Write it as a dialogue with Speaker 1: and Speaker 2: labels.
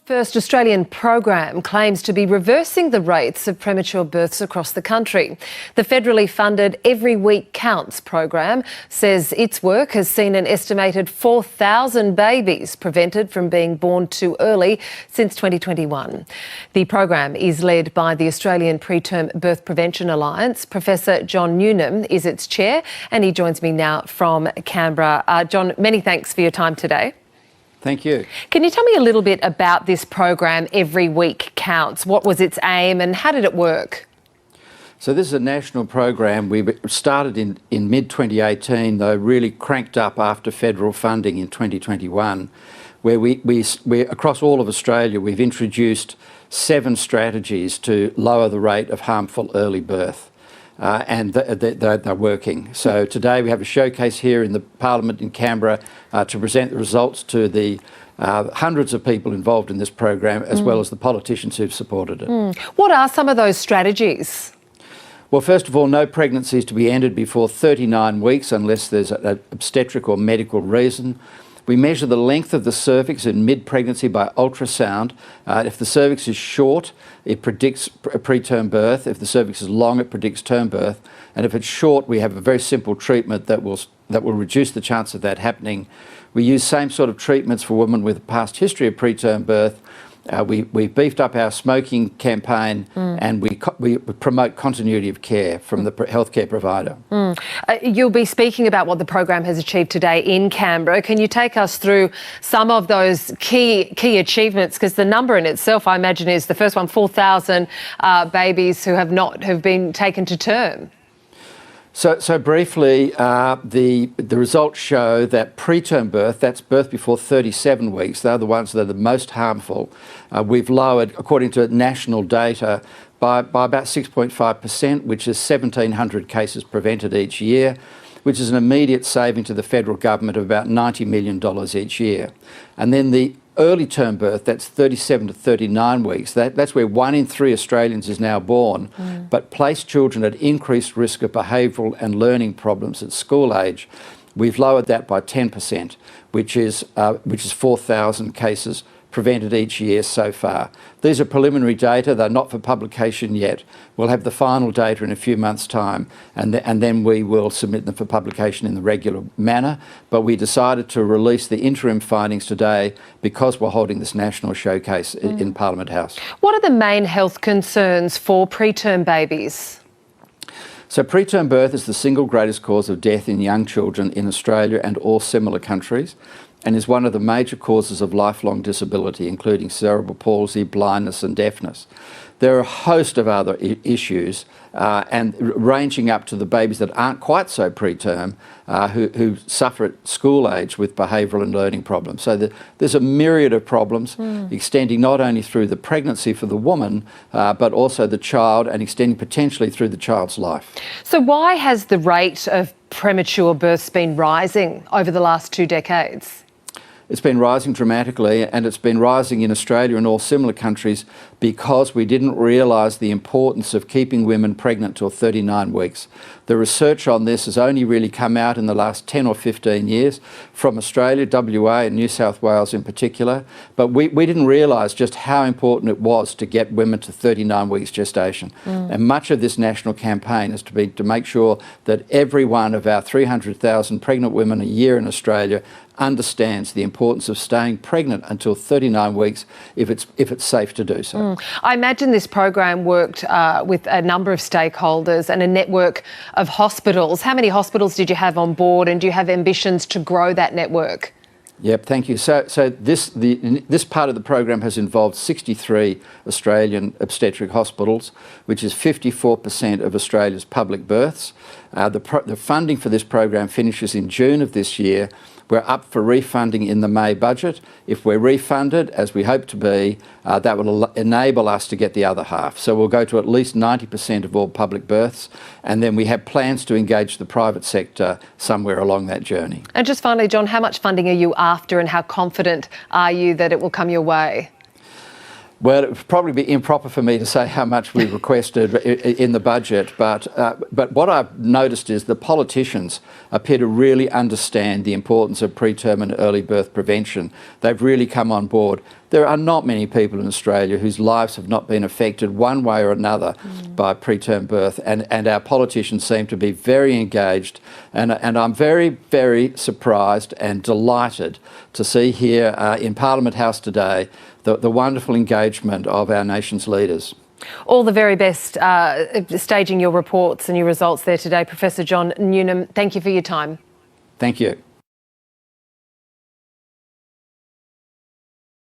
Speaker 1: First Australian program claims to be reversing the rates of premature births across the country. The federally funded Every Week Counts program says its work has seen an estimated 4,000 babies prevented from being born too early since 2021. The program is led by the Australian Preterm Birth Prevention Alliance. Professor John Newnham is its chair, and he joins me now from Canberra. John, many thanks for your time today.
Speaker 2: Thank you.
Speaker 1: Can you tell me a little bit about this program, Every Week Counts? What was its aim and how did it work?
Speaker 2: So this is a national program. We started in mid-2018, though really cranked up after federal funding in 2021, where we across all of Australia, we've introduced 7 strategies to lower the rate of harmful early birth. And they're working. So today we have a showcase here in the Parliament in Canberra to present the results to the hundreds of people involved in this program, as well as the politicians who've supported it.
Speaker 1: What are some of those strategies?
Speaker 2: Well, first of all, no pregnancies to be ended before 39 weeks unless there's an obstetric or medical reason. We measure the length of the cervix in mid-pregnancy by ultrasound. If the cervix is short, it predicts a preterm birth. If the cervix is long, it predicts term birth. And if it's short, we have a very simple treatment that will reduce the chance of that happening. We use same sort of treatments for women with a past history of preterm birth. We beefed up our smoking campaign and we promote continuity of care from the healthcare provider.
Speaker 1: You'll be speaking about what the program has achieved today in Canberra. Can you take us through some of those key achievements? Because the number in itself, I imagine, is the first one, 4,000 babies who have been taken to term.
Speaker 2: So briefly, the results show that preterm birth, that's birth before 37 weeks, they're the ones that are the most harmful. We've lowered, according to national data, by about 6.5%, which is 1,700 cases prevented each year, which is an immediate saving to the federal government of about $90 million each year. And then the early term birth, that's 37 to 39 weeks, that's where 1 in 3 Australians is now born, but place children at increased risk of behavioural and learning problems at school age. We've lowered that by 10%, which is 4,000 cases prevented each year so far. These are preliminary data, they're not for publication yet. We'll have the final data in a few months' time and then we will submit them for publication in the regular manner. But we decided to release the interim findings today because we're holding this national showcase in Parliament House.
Speaker 1: What are the main health concerns for preterm babies?
Speaker 2: So preterm birth is the single greatest cause of death in young children in Australia and all similar countries, and is one of the major causes of lifelong disability, including cerebral palsy, blindness and deafness. There are a host of other issues, and ranging up to the babies that aren't quite so preterm, who suffer at school age with behavioural and learning problems. So there's a myriad of problems extending not only through the pregnancy for the woman, but also the child, and extending potentially through the child's life.
Speaker 1: So why has the rate of premature births been rising over the last 2 decades?
Speaker 2: It's been rising dramatically, and it's been rising in Australia and all similar countries because we didn't realise the importance of keeping women pregnant till 39 weeks. The research on this has only really come out in the last 10 or 15 years from Australia, WA and New South Wales in particular, but we didn't realise just how important it was to get women to 39 weeks gestation. And much of this national campaign is to make sure that every one of our 300,000 pregnant women a year in Australia understands the importance of staying pregnant until 39 weeks if it's safe to do so.
Speaker 1: I imagine this program worked with a number of stakeholders and a network of hospitals. How many hospitals did you have on board, and do you have ambitions to grow that network?
Speaker 2: Yep, thank you. So this part of the program has involved 63 Australian obstetric hospitals, which is 54% of Australia's public births. The funding for this program finishes in June of this year. We're up for refunding in the May budget. If we're refunded, as we hope to be, that will enable us to get the other half. So we'll go to at least 90% of all public births, and then we have plans to engage the private sector somewhere along that journey.
Speaker 1: And just finally, John, how much funding are you after, and how confident are you that it will come your way?
Speaker 2: Well, it would probably be improper for me to say how much we requested in the budget, but what I've noticed is the politicians appear to really understand the importance of preterm and early birth prevention. They've really come on board. there are not many people in Australia whose lives have not been affected one way or another by preterm birth, and our politicians seem to be very engaged, and I'm very, very surprised and delighted to see here in Parliament House today the wonderful engagement of our nation's leaders.
Speaker 1: All the very best staging your reports and your results there today. Professor John Newnham, thank you for your time.
Speaker 2: Thank you.